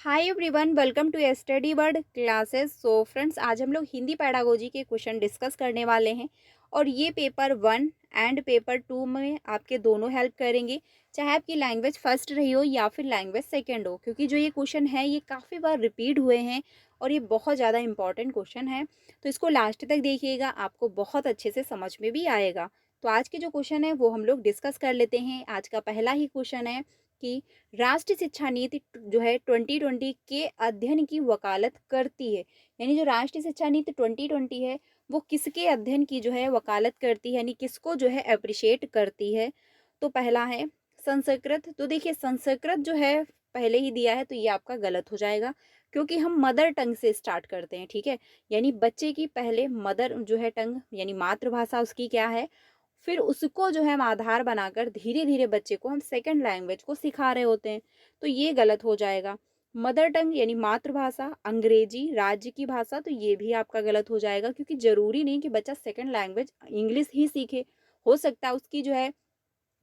Hi everyone, welcome to study word classes. So friends, आज हम लोग हिंदी पैडागोजी के क्वेश्चन डिस्कस करने वाले हैं और ये पेपर 1 एंड पेपर 2 में आपके दोनों हेल्प करेंगे। चाहे आपकी लैंग्वेज फर्स्ट रही हो या फिर लैंग्वेज सेकंड हो, क्योंकि जो ये क्वेश्चन है ये काफ़ी बार रिपीट हुए हैं और ये बहुत ज़्यादा इंपॉर्टेंट क्वेश्चन है। तो इसको लास्ट तक देखिएगा, आपको बहुत अच्छे से समझ में भी आएगा। तो आज के जो क्वेश्चन है वो हम लोग डिस्कस कर लेते हैं। आज का पहला ही क्वेश्चन है कि राष्ट्रीय शिक्षा नीति जो है 2020 के अध्ययन की वकालत करती है। यानी जो राष्ट्रीय शिक्षा नीति 2020 है वो किसके अध्ययन की जो है वकालत करती है, यानी किसको जो है अप्रिशिएट करती है। तो पहला है संस्कृत। तो देखिए, संस्कृत जो है पहले ही दिया है तो ये आपका गलत हो जाएगा, क्योंकि हम मदर टंग से स्टार्ट करते हैं। ठीक है, यानी बच्चे की पहले मदर जो है टंग यानी मातृभाषा उसकी क्या है, फिर उसको जो है हम आधार बनाकर धीरे धीरे बच्चे को हम सेकंड लैंग्वेज को सिखा रहे होते हैं। तो ये गलत हो जाएगा। मदर टंग यानी मातृभाषा, अंग्रेजी राज्य की भाषा, तो ये भी आपका गलत हो जाएगा, क्योंकि जरूरी नहीं कि बच्चा सेकंड लैंग्वेज इंग्लिश ही सीखे। हो सकता है उसकी जो है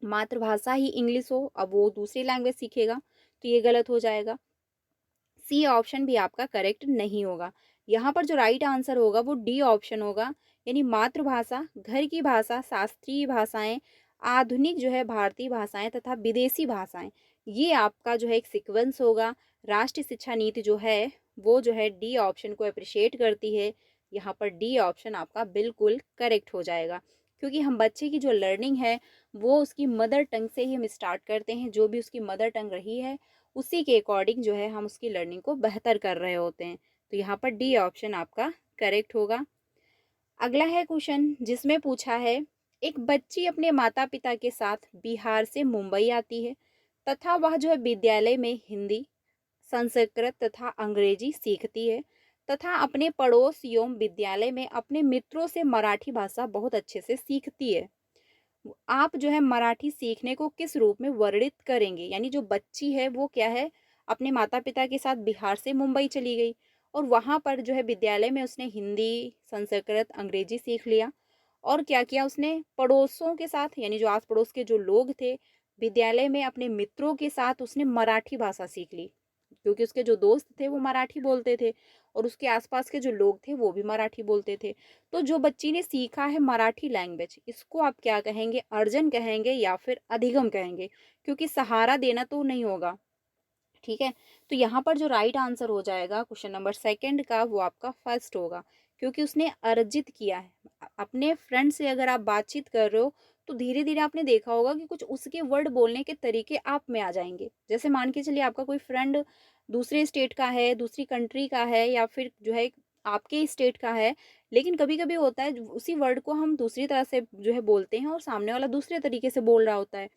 मातृभाषा ही इंग्लिश हो, अब वो दूसरी लैंग्वेज सीखेगा। तो ये गलत हो जाएगा। सी ऑप्शन भी आपका करेक्ट नहीं होगा। यहाँ पर जो राइट आंसर होगा वो डी ऑप्शन होगा, यानी मातृभाषा, घर की भाषा, शास्त्रीय भाषाएं, आधुनिक जो है भारतीय भाषाएं तथा विदेशी भाषाएं, ये आपका जो है एक सीक्वेंस होगा। राष्ट्रीय शिक्षा नीति जो है वो जो है डी ऑप्शन को अप्रिशिएट करती है। यहाँ पर डी ऑप्शन आपका बिल्कुल करेक्ट हो जाएगा, क्योंकि हम बच्चे की जो लर्निंग है वो उसकी मदर टंग से ही हम स्टार्ट करते हैं। जो भी उसकी मदर टंग रही है उसी के अकॉर्डिंग जो है हम उसकी लर्निंग को बेहतर कर रहे होते हैं। तो यहाँ पर डी ऑप्शन आपका करेक्ट होगा। अगला है क्वेश्चन जिसमें पूछा है, एक बच्ची अपने माता पिता के साथ बिहार से मुंबई आती है तथा वह जो है विद्यालय में हिंदी, संस्कृत तथा अंग्रेजी सीखती है तथा अपने पड़ोस एवं विद्यालय में अपने मित्रों से मराठी भाषा बहुत अच्छे से सीखती है। आप जो है मराठी सीखने को किस रूप में वर्णित करेंगे। यानी जो बच्ची है वो क्या है, अपने माता पिता के साथ बिहार से मुंबई चली गई और वहाँ पर जो है विद्यालय में उसने हिंदी, संस्कृत, अंग्रेजी सीख लिया। और क्या किया उसने, पड़ोसों के साथ यानी जो आस पड़ोस के जो लोग थे विद्यालय में अपने मित्रों के साथ उसने मराठी भाषा सीख ली, क्योंकि उसके जो दोस्त थे वो मराठी बोलते थे और उसके आसपास के जो लोग थे वो भी मराठी बोलते थे। तो जो बच्ची ने सीखा है मराठी लैंग्वेज, इसको आप क्या कहेंगे, अर्जन कहेंगे या फिर अधिगम कहेंगे, क्योंकि सहारा देना तो नहीं होगा। ठीक है, तो यहाँ पर जो राइट आंसर हो जाएगा क्वेश्चन नंबर सेकंड का वो आपका फर्स्ट होगा, क्योंकि उसने अर्जित किया है। अपने फ्रेंड से अगर आप बातचीत कर रहे हो तो धीरे धीरे आपने देखा होगा कि कुछ उसके वर्ड बोलने के तरीके आप में आ जाएंगे। जैसे मान के चलिए आपका कोई फ्रेंड दूसरे स्टेट का है, दूसरी कंट्री का है, या फिर जो है आपके स्टेट का है, लेकिन कभी कभी होता है उसी वर्ड को हम दूसरी तरह से जो है बोलते हैं और सामने वाला दूसरे तरीके से बोल रहा होता है।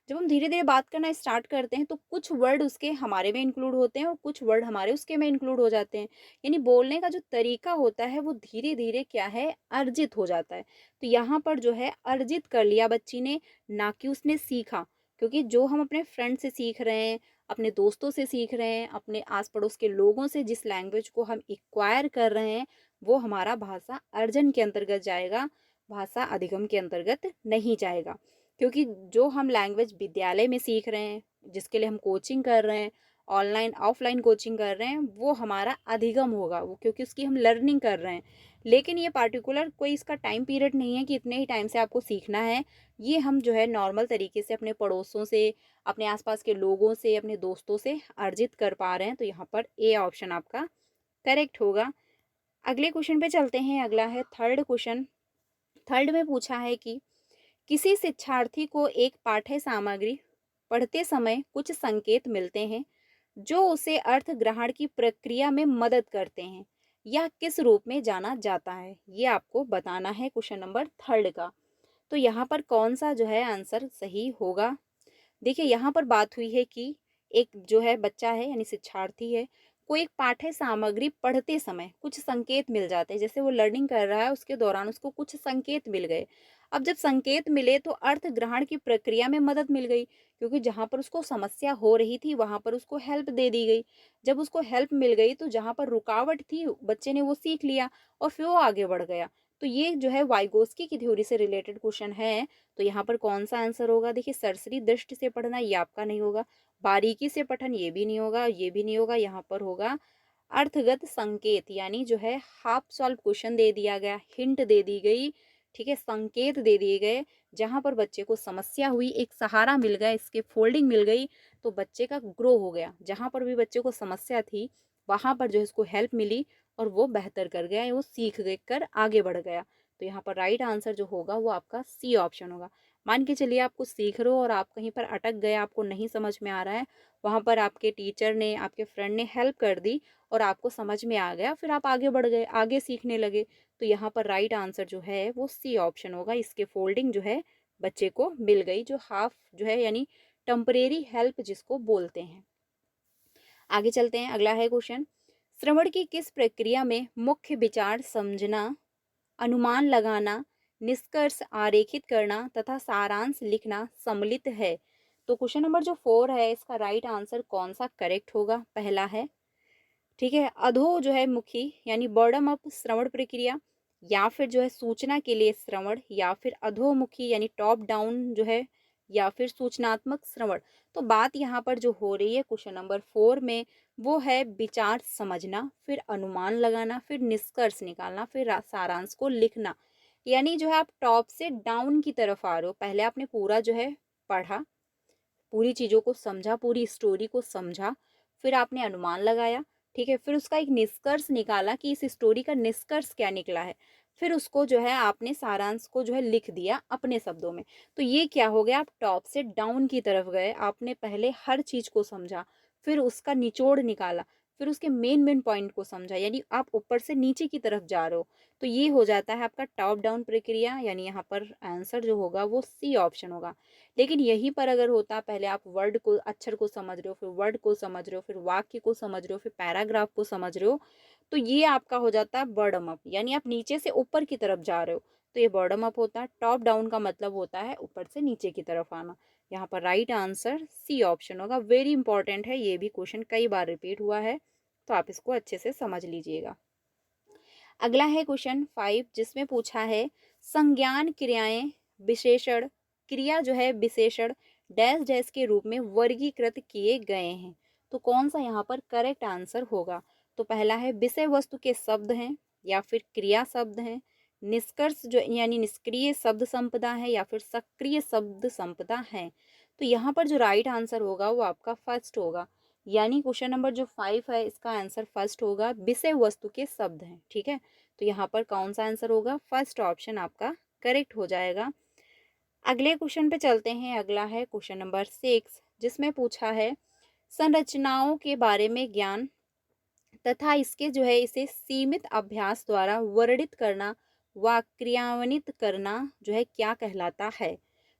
जब हम धीरे धीरे बात करना स्टार्ट करते हैं तो कुछ वर्ड उसके हमारे में इंक्लूड होते हैं और कुछ वर्ड हमारे उसके में इंक्लूड हो जाते हैं। यानी बोलने का जो तरीका होता है वो धीरे धीरे क्या है, अर्जित हो जाता है। तो यहाँ पर जो है अर्जित कर लिया बच्ची ने, ना कि उसने सीखा। क्योंकि जो हम अपने फ्रेंड से सीख रहे हैं, अपने दोस्तों से सीख रहे हैं, अपने आस पड़ोस के लोगों से जिस लैंग्वेज को हम एक्वायर कर रहे हैं वो हमारा भाषा अर्जन के अंतर्गत जाएगा, भाषा अधिगम के अंतर्गत नहीं जाएगा। क्योंकि जो हम लैंग्वेज विद्यालय में सीख रहे हैं, जिसके लिए हम कोचिंग कर रहे हैं, ऑनलाइन ऑफलाइन कोचिंग कर रहे हैं, वो हमारा अधिगम होगा, वो क्योंकि उसकी हम लर्निंग कर रहे हैं। लेकिन ये पार्टिकुलर कोई इसका टाइम पीरियड नहीं है कि इतने ही टाइम से आपको सीखना है। ये हम जो है नॉर्मल तरीके से अपने पड़ोसों से, अपने आसपास के लोगों से, अपने दोस्तों से अर्जित कर पा रहे हैं। तो यहाँ पर ए ऑप्शन आपका करेक्ट होगा। अगले क्वेश्चन पे चलते हैं। अगला है थर्ड क्वेश्चन। थर्ड में पूछा है कि किसी शिक्षार्थी को एक पाठ्य सामग्री पढ़ते समय कुछ संकेत मिलते हैं जो उसे अर्थ ग्रहण की प्रक्रिया में मदद करते हैं। यह किस रूप में जाना जाता है, ये आपको बताना है क्वेश्चन नंबर थर्ड का। तो यहाँ पर कौन सा जो है आंसर सही होगा। देखिए, यहाँ पर बात हुई है कि एक जो है बच्चा है यानी शिक्षार्थी है, को एक पाठ्य सामग्री पढ़ते समय कुछ संकेत मिल जाते हैं। जैसे वो लर्निंग कर रहा है उसके दौरान उसको कुछ संकेत मिल गए। अब जब संकेत मिले तो अर्थ ग्रहण की प्रक्रिया में मदद मिल गई, क्योंकि जहाँ पर उसको समस्या हो रही थी वहाँ पर उसको हेल्प दे दी गई। जब उसको हेल्प मिल गई तो जहाँ पर रुकावट थी बच्चे ने वो सीख लिया और फिर वो आगे बढ़ गया। तो ये जो है वाइगोस्की की थ्योरी से रिलेटेड क्वेश्चन है। तो यहाँ पर कौन सा आंसर होगा? देखिए, सरसरी दृष्टि से पढ़ना ये आपका नहीं होगा, बारीकी से पठन ये भी नहीं होगा, ये भी नहीं होगा। यहाँ पर होगा अर्थगत संकेत, यानी जो है हाफ सॉल्व क्वेश्चन दे दिया गया, हिंट दे दी गई, ठीक है, संकेत दे दिए गए, जहां पर बच्चे को समस्या हुई, एक सहारा मिल गया, इसके फोल्डिंग मिल गई, तो बच्चे का ग्रो हो गया। जहां पर भी बच्चे को समस्या थी वहां पर जो है इसको हेल्प मिली और वो बेहतर कर गया, वो सीख कर आगे बढ़ गया। तो यहाँ पर राइट आंसर जो होगा वो आपका सी ऑप्शन होगा। मान के चलिए आप कुछ सीख रहे हो और आप कहीं पर अटक गए, आपको नहीं समझ में आ रहा है, वहां पर आपके टीचर ने, आपके फ्रेंड ने हेल्प कर दी और आपको समझ में आ गया, फिर आप आगे बढ़ गए, आगे सीखने लगे। तो यहाँ पर राइट आंसर जो है वो सी ऑप्शन होगा। इसके फोल्डिंग जो है बच्चे को मिल गई, जो हाफ जो है यानी टेम्परेरी हेल्प जिसको बोलते हैं। आगे चलते हैं, अगला है क्वेश्चन, श्रवण की किस प्रक्रिया में मुख्य विचार समझना, अनुमान लगाना, निष्कर्ष आरेखित करना तथा सारांश लिखना सम्मिलित है? तो क्वेश्चन नंबर जो 4 है इसका राइट आंसर कौन सा करेक्ट होगा? पहला है, ठीक है, अधो जो है मुखी यानी बॉर्डम अप श्रवण प्रक्रिया, या फिर जो है सूचना के लिए श्रवण, या फिर अधोमुखी यानी टॉप डाउन जो है, या फिर सूचनात्मक श्रवण। तो बात यहाँ पर जो हो रही है क्वेश्चन नंबर 4 में वो है विचार समझना, फिर अनुमान लगाना, फिर निष्कर्ष निकालना, फिर सारांश को लिखना। यानी जो है आप टॉप से डाउन की तरफ आ रहे हो। पहले आपने पूरा जो है पढ़ा, पूरी चीज़ों को समझा, पूरी स्टोरी को समझा, फिर आपने अनुमान लगाया, ठीक है, फिर उसका एक निष्कर्ष निकाला कि इस स्टोरी का निष्कर्ष क्या निकला है, फिर उसको जो है आपने सारांश को जो है लिख दिया अपने शब्दों में। तो ये क्या हो गया, आप टॉप से डाउन की तरफ गए, आपने पहले हर चीज़ को समझा, फिर उसका निचोड़ निकाला, फिर उसके मेन मेन पॉइंट को समझा, यानी आप ऊपर से नीचे की तरफ जा रहे हो। तो ये हो जाता है आपका टॉप डाउन प्रक्रिया, यानी यहाँ पर आंसर जो होगा वो सी ऑप्शन होगा। लेकिन यहीं पर अगर होता, पहले आप वर्ड को, अक्षर को समझ रहे हो, फिर वर्ड को समझ रहे हो, फिर वाक्य को समझ रहे हो, फिर पैराग्राफ को समझ रहे हो, तो ये आपका हो जाता है बॉटम अप, यानी आप नीचे से ऊपर की तरफ जा रहे हो। तो ये बॉटम अप होता है। टॉप डाउन का मतलब होता है ऊपर से नीचे की तरफ आना। यहाँ पर राइट आंसर सी ऑप्शन होगा। वेरी इंपॉर्टेंट है, ये भी क्वेश्चन कई बार रिपीट हुआ है, तो आप इसको अच्छे से समझ लीजिएगा। अगला है क्वेश्चन 5, जिसमें पूछा है संज्ञान क्रियाएं विशेषण, क्रिया जो है विशेषण डैश डैश के रूप में वर्गीकृत किए गए हैं। तो कौन सा यहाँ पर करेक्ट आंसर होगा? तो पहला है विषय वस्तु के शब्द हैं, या फिर क्रिया शब्द हैं, निष्कर्ष जो यानी निष्क्रिय शब्द संपदा है, या फिर सक्रिय शब्द संपदा है। तो यहाँ पर जो राइट आंसर होगा वो आपका फर्स्ट होगा, यानी क्वेश्चन नंबर जो 5 है इसका आंसर फर्स्ट होगा, विषय वस्तु के शब्द हैं, ठीक है। तो यहाँ पर कौन सा आंसर होगा? फर्स्ट ऑप्शन आपका करेक्ट हो जाएगा। अगले क्वेश्चन पे चलते हैं। अगला है क्वेश्चन नंबर 6, जिसमें पूछा है संरचनाओं के बारे में ज्ञान तथा इसके जो है इसे सीमित अभ्यास द्वारा वर्णित करना व क्रियान्वित करना जो है क्या कहलाता है?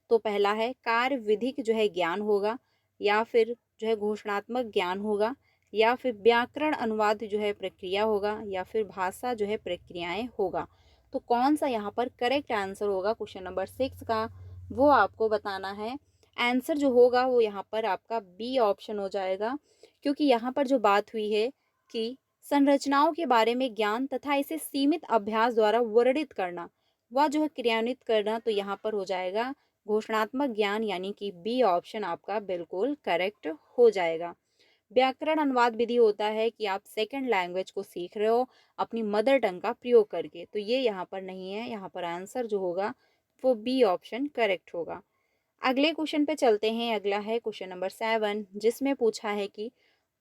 तो पहला है कार्य विधिक जो है ज्ञान होगा, या फिर जो है घोषणात्मक ज्ञान होगा, या फिर व्याकरण अनुवाद जो है प्रक्रिया होगा, या फिर भाषा जो है प्रक्रियाएं होगा। तो कौन सा यहाँ पर करेक्ट आंसर होगा क्वेश्चन नंबर 6 का, वो आपको बताना है। आंसर जो होगा वो यहाँ पर आपका बी ऑप्शन हो जाएगा, क्योंकि यहाँ पर जो बात हुई है कि संरचनाओं के बारे में ज्ञान तथा इसे सीमित अभ्यास द्वारा वर्णित करना व जो है क्रियान्वित करना, तो यहाँ पर हो जाएगा घोषणात्मक ज्ञान, यानी कि बी ऑप्शन आपका बिल्कुल करेक्ट हो जाएगा। व्याकरण अनुवाद विधि होता है कि आप सेकंड लैंग्वेज को सीख रहे हो अपनी मदर टंग का प्रयोग करके, तो ये यहाँ पर नहीं है। यहाँ पर आंसर जो होगा वो बी ऑप्शन करेक्ट होगा। अगले क्वेश्चन पे चलते हैं। अगला है क्वेश्चन नंबर 7, जिसमें पूछा है कि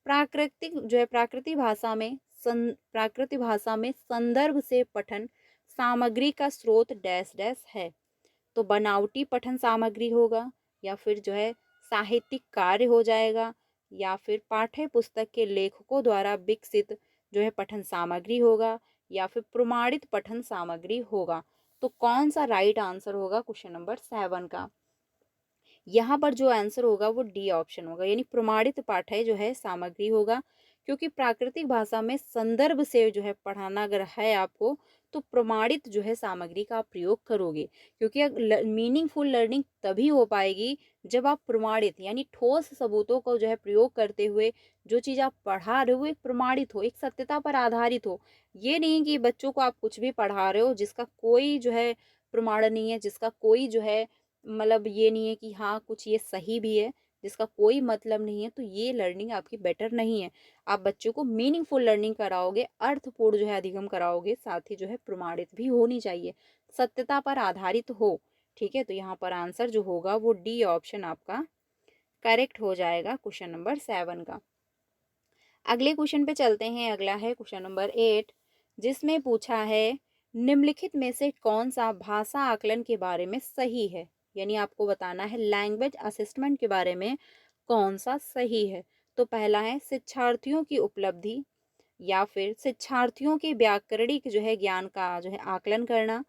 प्राकृतिक जो है प्राकृतिक भाषा में संदर्भ से पठन सामग्री का स्रोत डैश डैश है। तो बनावटी पठन सामग्री होगा, या फिर जो है साहित्यिक कार्य हो जाएगा, या फिर पाठ्य पुस्तक के लेखकों द्वारा विकसित जो है पठन सामग्री होगा, या फिर प्रमाणित पठन सामग्री होगा। तो कौन सा राइट आंसर होगा क्वेश्चन नंबर 7 का? यहाँ पर जो आंसर होगा वो डी ऑप्शन होगा, यानी प्रमाणित पाठ्य जो है सामग्री होगा, क्योंकि प्राकृतिक भाषा में संदर्भ से जो है पढ़ाना अगर है आपको, तो प्रमाणित जो है सामग्री का आप प्रयोग करोगे, क्योंकि मीनिंगफुल लर्निंग तभी हो पाएगी जब आप प्रमाणित यानी ठोस सबूतों को जो है प्रयोग करते हुए जो चीज़ आप पढ़ा रहे हो एक प्रमाणित हो, एक सत्यता पर आधारित हो। ये नहीं कि बच्चों को आप कुछ भी पढ़ा रहे हो जिसका कोई जो है प्रमाण नहीं है, जिसका कोई जो है मतलब ये नहीं है कि हाँ कुछ ये सही भी है, जिसका कोई मतलब नहीं है, तो ये लर्निंग आपकी बेटर नहीं है। आप बच्चों को मीनिंगफुल लर्निंग कराओगे, अर्थपूर्ण जो है अधिगम कराओगे, साथ ही जो है प्रमाणित भी होनी चाहिए, सत्यता पर आधारित हो। ठीक है, तो यहाँ पर आंसर जो होगा वो डी ऑप्शन आपका करेक्ट हो जाएगा क्वेश्चन नंबर 7 का। अगले क्वेश्चन पे चलते हैं। अगला है क्वेश्चन नंबर 8, जिसमें पूछा है निम्नलिखित में से कौन सा भाषा आकलन के बारे में सही है, यानी आपको बताना है लैंग्वेज असेसमेंट के बारे में कौन सा सही है। तो पहला है शिक्षार्थियों की उपलब्धि, या फिर शिक्षार्थियों के व्याकरणिक जो है ज्ञान का जो है आकलन करना,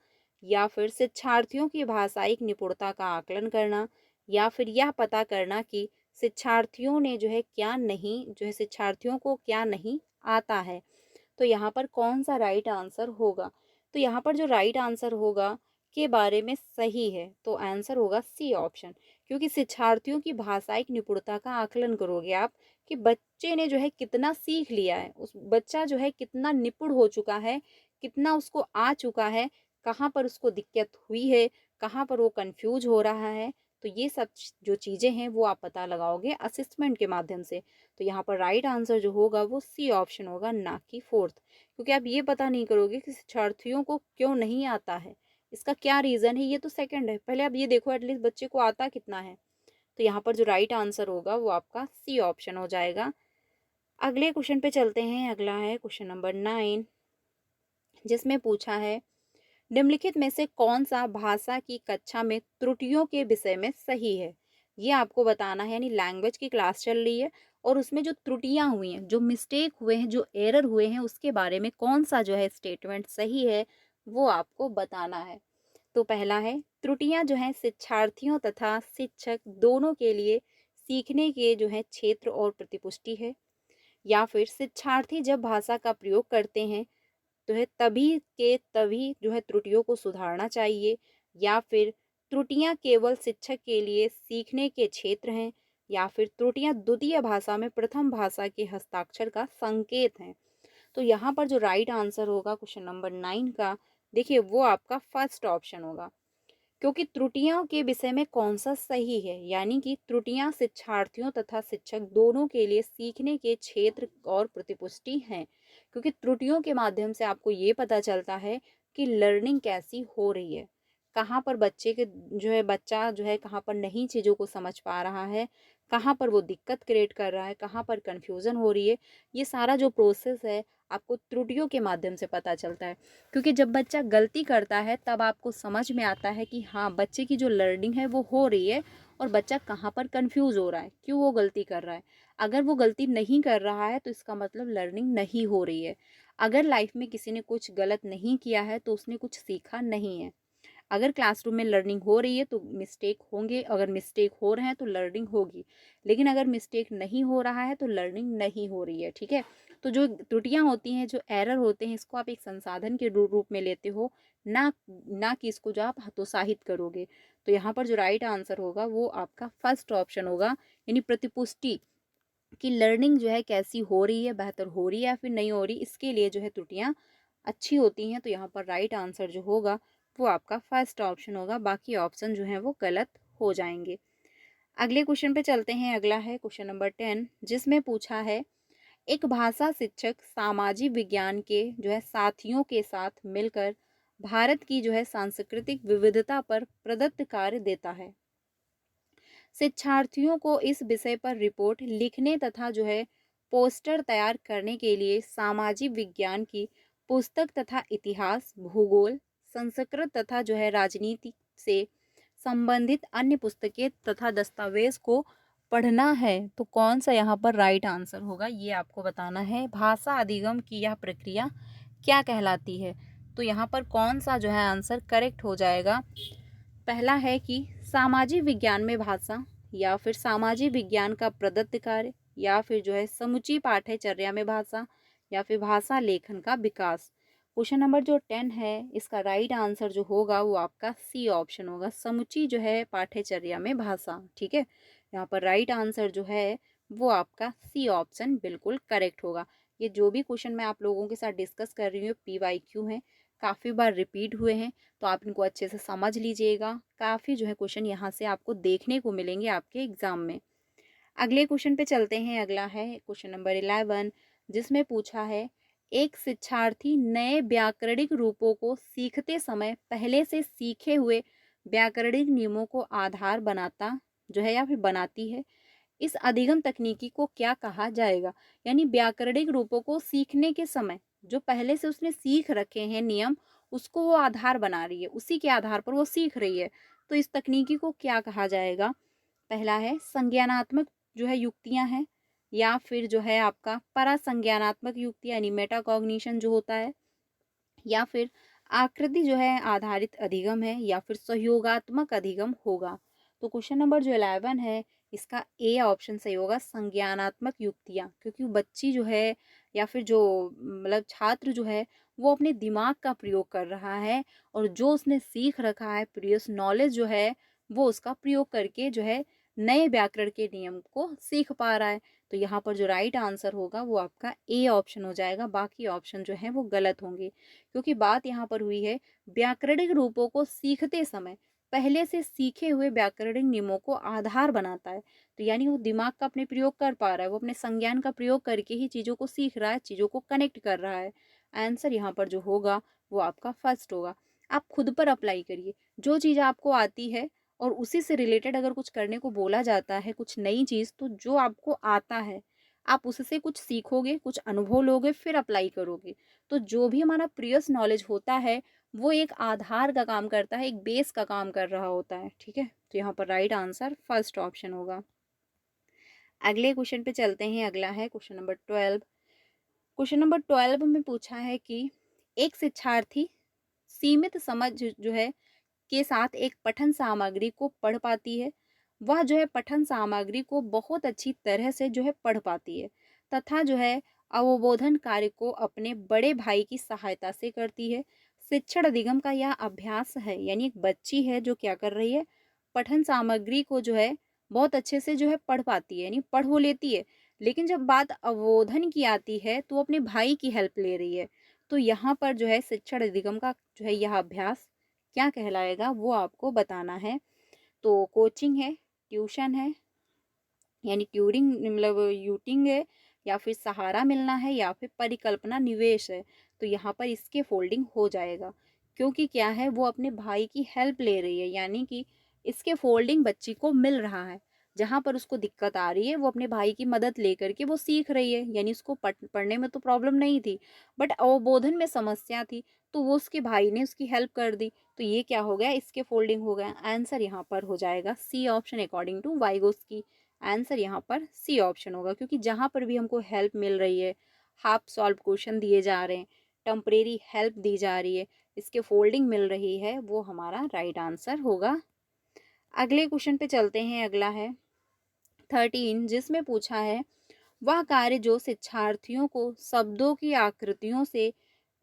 या फिर शिक्षार्थियों की भाषाई निपुणता का आकलन करना, या फिर यह पता करना कि शिक्षार्थियों ने जो है क्या नहीं जो है शिक्षार्थियों को क्या नहीं आता है। तो यहाँ पर कौन सा राइट आंसर होगा? तो यहाँ पर जो राइट आंसर होगा के बारे में सही है, तो आंसर होगा सी ऑप्शन, क्योंकि शिक्षार्थियों की भाषाई निपुणता का आकलन करोगे आप कि बच्चे ने जो है कितना सीख लिया है, उस बच्चा जो है कितना निपुण हो चुका है, कितना उसको आ चुका है, कहाँ पर उसको दिक्कत हुई है, कहाँ पर वो कंफ्यूज हो रहा है। तो ये सब जो चीज़ें हैं वो आप पता लगाओगे असिस्मेंट के माध्यम से। तो यहाँ पर राइट आंसर जो होगा वो सी ऑप्शन होगा, ना कि फोर्थ, क्योंकि आप ये पता नहीं करोगे कि शिक्षार्थियों को क्यों नहीं आता है, इसका क्या रीज़न है, ये तो सेकंड है। पहले आप ये देखो एटलीस्ट बच्चे को आता कितना है। तो यहाँ पर जो राइट आंसर होगा वो आपका सी ऑप्शन हो जाएगा। अगले क्वेश्चन पे चलते हैं। अगला है क्वेश्चन नंबर 9, जिसमें पूछा है निम्नलिखित में से कौन सा भाषा की कक्षा में त्रुटियों के विषय में सही है। ये आपको बताना है, यानी लैंग्वेज की क्लास चल रही है और उसमें जो त्रुटियां हुई हैं, जो मिस्टेक हुए हैं, जो एरर हुए हैं, उसके बारे में कौन सा जो है स्टेटमेंट सही है वो आपको बताना है। तो पहला है त्रुटियां जो हैं शिक्षार्थियों तथा शिक्षक दोनों के लिए सीखने के जो है क्षेत्र और प्रतिपुष्टि है, या फिर शिक्षार्थी जब भाषा का प्रयोग करते हैं तो है तभी के तभी जो है त्रुटियों को सुधारना चाहिए, या फिर त्रुटियां केवल शिक्षक के लिए सीखने के क्षेत्र हैं, या फिर त्रुटियां द्वितीय भाषा में प्रथम भाषा के हस्ताक्षर का संकेत हैं। तो यहाँ पर जो राइट आंसर होगा क्वेश्चन नंबर 9 का, देखिए वो आपका फर्स्ट ऑप्शन होगा, क्योंकि त्रुटियों के विषय में कौन सा सही है, यानी कि त्रुटियां शिक्षार्थियों तथा शिक्षक दोनों के लिए सीखने के क्षेत्र और प्रतिपुष्टि हैं, क्योंकि त्रुटियों के माध्यम से आपको ये पता चलता है कि लर्निंग कैसी हो रही है, कहाँ पर बच्चे के जो है बच्चा जो है कहाँ पर नई चीज़ों को समझ पा रहा है, कहाँ पर वो दिक्कत क्रिएट कर रहा है, कहाँ पर कन्फ्यूज़न हो रही है। ये सारा जो प्रोसेस है आपको त्रुटियों के माध्यम से पता चलता है, क्योंकि जब बच्चा गलती करता है तब आपको समझ में आता है कि हाँ बच्चे की जो लर्निंग है वो हो रही है और बच्चा कहाँ पर कंफ्यूज हो रहा है, क्यों वो गलती कर रहा है। अगर वो गलती नहीं कर रहा है तो इसका मतलब लर्निंग नहीं हो रही है। अगर लाइफ में किसी ने कुछ गलत नहीं किया है तो उसने कुछ सीखा नहीं है। अगर क्लासरूम में लर्निंग हो रही है तो मिस्टेक होंगे, अगर मिस्टेक हो रहे हैं तो लर्निंग होगी, लेकिन अगर मिस्टेक नहीं हो रहा है तो लर्निंग नहीं हो रही है। ठीक है, तो जो त्रुटियां होती हैं, जो एरर होते हैं, इसको आप एक संसाधन के रूप में लेते हो, ना ना कि इसको जो आप हतोत्साहित करोगे। तो यहाँ पर जो राइट आंसर होगा वो आपका फर्स्ट ऑप्शन होगा, यानी प्रतिपुष्टि कि लर्निंग जो है कैसी हो रही है, बेहतर हो रही है या फिर नहीं हो रही, इसके लिए जो है त्रुटियां अच्छी होती हैं। तो यहाँ पर राइट आंसर जो होगा वो आपका फर्स्ट ऑप्शन होगा, बाकी ऑप्शन जो है वो गलत हो जाएंगे। अगले क्वेश्चन पे चलते हैं। अगला है क्वेश्चन नंबर 10, जिसमें पूछा है एक भाषा शिक्षक सामाजिक विज्ञान के जो है साथियों के साथ मिलकर भारत की जो है सांस्कृतिक विविधता पर प्रदत्त कार्य देता है। शिक्षार्थियों को इस विषय पर रिपोर्ट लिखने तथा जो है पोस्टर तैयार करने के लिए सामाजिक विज्ञान की पुस्तक तथा इतिहास, भूगोल, संस्कृत तथा जो है राजनीति से संबंधित अन्य पुस्तकें तथा दस्तावेज को पढ़ना है। तो कौन सा यहाँ पर राइट आंसर होगा ये आपको बताना है। भाषा अधिगम की यह प्रक्रिया क्या कहलाती है? तो यहाँ पर कौन सा जो है आंसर करेक्ट हो जाएगा? पहला है कि सामाजिक विज्ञान में भाषा, या फिर सामाजिक विज्ञान का प्रदत्त कार्य, या फिर जो है समुची पाठ्यचर्या में भाषा, या फिर भाषा लेखन का विकास। क्वेश्चन नंबर जो 10 है, इसका राइट आंसर जो होगा वो आपका सी ऑप्शन होगा, समुची जो है पाठ्यचर्या में भाषा। ठीक है, यहाँ पर राइट आंसर जो है वो आपका सी ऑप्शन बिल्कुल करेक्ट होगा। ये जो भी क्वेश्चन मैं आप लोगों के साथ डिस्कस कर रही हूँ PYQ हैं, काफ़ी बार रिपीट हुए हैं, तो आप इनको अच्छे से समझ लीजिएगा। काफ़ी जो है क्वेश्चन यहाँ से आपको देखने को मिलेंगे आपके एग्जाम में। अगले क्वेश्चन पे चलते हैं। अगला है क्वेश्चन नंबर 11, जिसमें पूछा है एक शिक्षार्थी नए व्याकरणिक रूपों को सीखते समय पहले से सीखे हुए व्याकरणिक नियमों को आधार बनाता जो है या फिर बनाती है, इस अधिगम तकनीकी को क्या कहा जाएगा। यानी व्याकरणिक रूपों को सीखने के समय जो पहले से उसने सीख रखे हैं नियम, उसको वो आधार बना रही है, उसी के आधार पर वो सीख रही है, तो इस तकनीकी को क्या कहा जाएगा। पहला है संज्ञानात्मक जो है युक्तियां हैं, या फिर जो है आपका परासंज्ञानात्मक युक्तियां यानी मेटाकॉग्निशन जो होता है, या फिर आकृति जो है आधारित अधिगम है, या फिर सहयोगात्मक अधिगम होगा। तो क्वेश्चन नंबर जो 11 है, इसका ए ऑप्शन सही होगा, संज्ञानात्मक युक्तियां, क्योंकि बच्ची जो है या फिर जो मतलब छात्र जो है वो अपने दिमाग का प्रयोग कर रहा है, और जो उसने सीख रखा है प्रीवियस नॉलेज जो है वो उसका प्रयोग करके जो है नए व्याकरण के नियम को सीख पा रहा है। तो यहाँ पर जो राइट आंसर होगा वो आपका ए ऑप्शन हो जाएगा, बाकी ऑप्शन जो है वो गलत होंगे, क्योंकि बात यहाँ पर हुई है व्याकरणिक रूपों को सीखते समय पहले से सीखे हुए व्याकरणिक नियमों को आधार बनाता है, तो यानी वो दिमाग का अपने प्रयोग कर पा रहा है, वो अपने संज्ञान का प्रयोग करके ही चीज़ों को सीख रहा है, चीज़ों को कनेक्ट कर रहा है। आंसर यहाँ पर जो होगा वो आपका फर्स्ट होगा। आप खुद पर अप्लाई करिए, जो चीज़ आपको आती है और उसी से रिलेटेड अगर कुछ करने को बोला जाता है, कुछ नई चीज़, तो जो आपको आता है आप उससे कुछ सीखोगे, कुछ अनुभव लोगे, फिर अप्लाई करोगे। तो जो भी हमारा प्रीवियस नॉलेज होता है वो एक आधार का काम करता है, एक बेस का काम कर रहा होता है। ठीक है, तो यहाँ पर राइट आंसर फर्स्ट ऑप्शन होगा। अगले क्वेश्चन पे चलते हैं। अगला है क्वेश्चन नंबर 12। क्वेश्चन नंबर 12 में पूछा है कि एक शिक्षार्थी सीमित समझ जो है के साथ एक पठन सामग्री को पढ़ पाती है, वह जो है पठन सामग्री को बहुत अच्छी तरह से जो है पढ़ पाती है, तथा जो है अवबोधन कार्य को अपने बड़े भाई की सहायता से करती है। शिक्षण अधिगम का यह अभ्यास है, यानी एक बच्ची है जो क्या कर रही है, पठन सामग्री को जो है बहुत अच्छे से जो है पढ़ पाती है, यानी पढ़ वो लेती है, लेकिन जब बात अवबोधन की आती है तो अपने भाई की हेल्प ले रही है। तो यहाँ पर जो है शिक्षण अधिगम का जो है यह अभ्यास क्या कहलाएगा वो आपको बताना है। तो कोचिंग है, ट्यूशन है, यानी ट्यूरिंग मतलब यूटिंग है, या फिर सहारा मिलना है, या फिर परिकल्पना निवेश है। तो यहाँ पर इसके फोल्डिंग हो जाएगा, क्योंकि क्या है वो अपने भाई की हेल्प ले रही है, यानी कि इसके फोल्डिंग बच्ची को मिल रहा है। जहाँ पर उसको दिक्कत आ रही है वो अपने भाई की मदद लेकर के वो सीख रही है, यानी उसको पढ़ने में तो प्रॉब्लम नहीं थी, बट अवबोधन में समस्या थी, तो वो उसके भाई ने उसकी हेल्प कर दी। तो ये क्या हो गया, इसके फोल्डिंग हो गया। आंसर यहाँ पर हो जाएगा C option according to Vygotsky. Answer यहाँ पर सी ऑप्शन होगा, क्योंकि जहाँ पर भी हमको हेल्प मिल रही है, हाफ सॉल्व क्वेश्चन दिए जा रहे हैं, टेम्परेरी हेल्प दी जा रही है, इसके फोल्डिंग मिल रही है, वो हमारा राइट आंसर होगा। अगले क्वेश्चन पे चलते हैं। अगला है 13, जिसमें पूछा है वह कार्य जो शिक्षार्थियों को शब्दों की आकृतियों से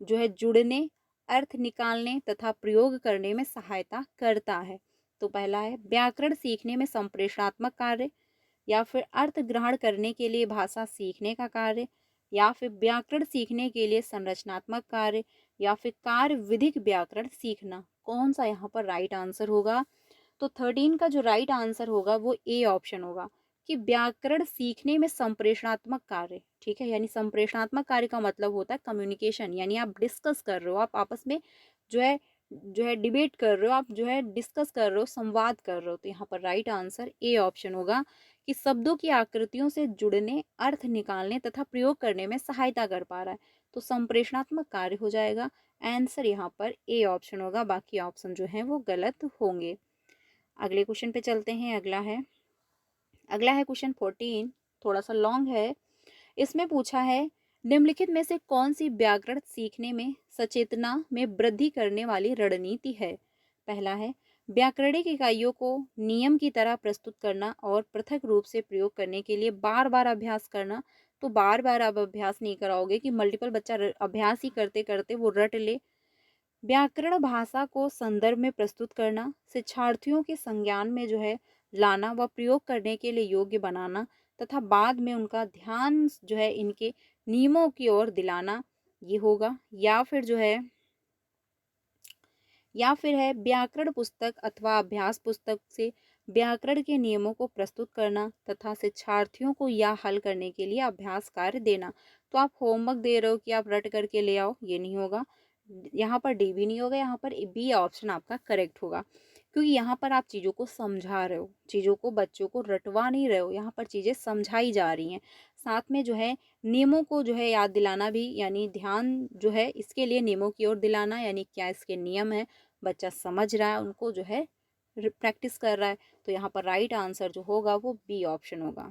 जो है जुड़ने, अर्थ निकालने तथा प्रयोग करने में सहायता करता है। तो पहला है व्याकरण सीखने में संप्रेषणात्मक कार्य, या फिर अर्थ ग्रहण करने के लिए भाषा सीखने का कार्य, या फिर व्याकरण सीखने के लिए संरचनात्मक कार्य, या फिर कार्य विधिक व्याकरण सीखना। कौन सा यहाँ पर राइट आंसर होगा। तो 13 का जो राइट आंसर होगा वो ए ऑप्शन होगा, कि व्याकरण सीखने में संप्रेषणात्मक कार्य। ठीक है, यानी संप्रेषणात्मक कार्य का मतलब होता है कम्युनिकेशन, यानी आप डिस्कस कर रहे हो, आप आपस में जो है डिबेट कर रहे हो, आप जो है डिस्कस कर रहे हो, संवाद कर रहे हो। तो यहाँ पर राइट आंसर ए ऑप्शन होगा, कि शब्दों की आकृतियों से जुड़ने, अर्थ निकालने तथा प्रयोग करने में सहायता कर पा रहा है, तो संप्रेषणात्मक कार्य हो जाएगा। आंसर यहाँ पर ए ऑप्शन होगा, बाकी ऑप्शन जो है वो गलत होंगे। अगले क्वेश्चन पे चलते हैं। अगला है क्वेश्चन 14, थोड़ा सा लॉन्ग है। इसमें पूछा है निम्नलिखित में से कौन सी व्याकरण सीखने में सचेतना में वृद्धि करने वाली रणनीति है। पहला है व्याकरणिक इकाइयों को नियम की तरह प्रस्तुत करना और पृथक रूप से प्रयोग करने के लिए बार बार अभ्यास करना। तो बार बार आप अभ्यास नहीं कराओगे कि मल्टीपल बच्चा अभ्यास ही करते करते वो रट ले। व्याकरण भाषा को संदर्भ में प्रस्तुत करना, शिक्षार्थियों के संज्ञान में जो है लाना व प्रयोग करने के लिए योग्य बनाना तथा बाद में उनका ध्यान जो है इनके नियमों की ओर दिलाना, ये होगा। या फिर है व्याकरण पुस्तक अथवा अभ्यास पुस्तक से व्याकरण के नियमों को प्रस्तुत करना तथा शिक्षार्थियों को या हल करने के लिए अभ्यास कार्य देना। तो आप होमवर्क दे रहे हो कि आप रट करके ले आओ, ये नहीं होगा। यहाँ पर डी भी नहीं होगा, यहाँ पर बी ऑप्शन आपका करेक्ट होगा, क्योंकि यहाँ पर आप चीज़ों को समझा रहे हो, चीज़ों को बच्चों को रटवा नहीं रहे हो, यहाँ पर चीज़ें समझाई जा रही हैं। साथ में जो है नियमों को जो है याद दिलाना भी, यानी ध्यान जो है इसके लिए नियमों की ओर दिलाना, यानी क्या इसके नियम है, बच्चा समझ रहा है उनको, जो है प्रैक्टिस कर रहा है। तो यहाँ पर राइट आंसर जो होगा वो बी ऑप्शन होगा।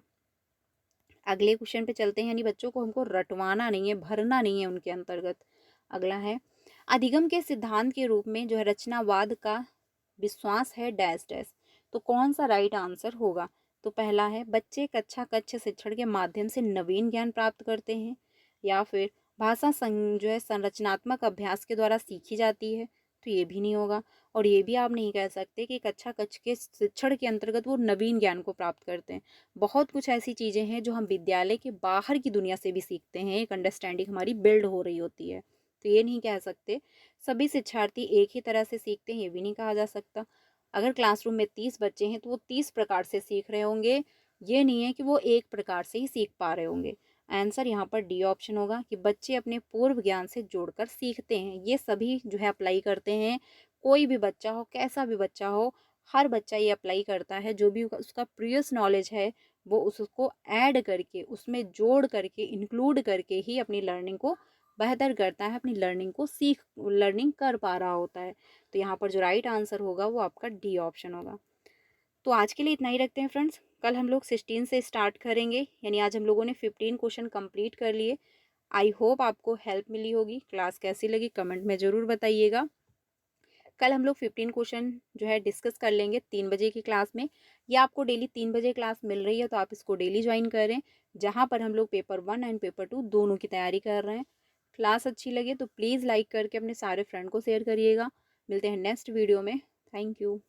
अगले क्वेश्चन पे चलते हैं, यानी बच्चों को हमको रटवाना नहीं है, भरना नहीं है उनके अंतर्गत। अगला है, अधिगम के सिद्धांत के रूप में जो है रचनावाद का विश्वास है डैश डैश। तो कौन सा राइट आंसर होगा? तो पहला है, बच्चे कक्षा कक्ष शिक्षण के माध्यम से नवीन ज्ञान प्राप्त करते हैं। या फिर भाषा जो है संरचनात्मक अभ्यास के द्वारा सीखी जाती है। तो ये भी नहीं होगा। और ये भी आप नहीं कह सकते कि कक्षा कक्ष के शिक्षण के अंतर्गत वो नवीन ज्ञान को प्राप्त करते हैं। बहुत कुछ ऐसी चीज़ें हैं जो हम विद्यालय के बाहर की दुनिया से भी सीखते हैं, एक अंडरस्टैंडिंग हमारी बिल्ड हो रही होती है। तो ये नहीं कह सकते सभी शिक्षार्थी एक ही तरह से सीखते हैं, ये भी नहीं कहा जा सकता। अगर क्लासरूम में 30 बच्चे हैं तो वो 30 प्रकार से सीख रहे होंगे, ये नहीं है कि वो एक प्रकार से ही सीख पा रहे होंगे। आंसर यहाँ पर डी ऑप्शन होगा कि बच्चे अपने पूर्व ज्ञान से जोड़कर सीखते हैं। ये सभी जो है अप्लाई करते हैं, कोई भी बच्चा हो, कैसा भी बच्चा हो, हर बच्चा ये अप्लाई करता है। जो भी उसका प्रीवियस नॉलेज है वो उसको ऐड करके, उसमें जोड़ करके, इंक्लूड करके ही अपनी लर्निंग को बेहतर करता है, अपनी लर्निंग कर पा रहा होता है। तो यहाँ पर जो राइट आंसर होगा वो आपका डी ऑप्शन होगा। तो आज के लिए इतना ही रखते हैं फ्रेंड्स। कल हम लोग 16 से स्टार्ट करेंगे, यानी आज हम लोगों ने 15 क्वेश्चन कंप्लीट कर लिए। आई होप आपको हेल्प मिली होगी। क्लास कैसी लगी कमेंट में ज़रूर बताइएगा। कल हम लोग 15 क्वेश्चन जो है डिस्कस कर लेंगे 3 बजे की क्लास में। ये आपको डेली 3 बजे क्लास मिल रही है, तो आप इसको डेली ज्वाइन करें, जहाँ पर हम लोग पेपर 1 एंड पेपर 2 दोनों की तैयारी कर रहे हैं। क्लास अच्छी लगे तो प्लीज़ लाइक करके अपने सारे फ्रेंड को शेयर करिएगा। मिलते हैं नेक्स्ट वीडियो में। Thank you.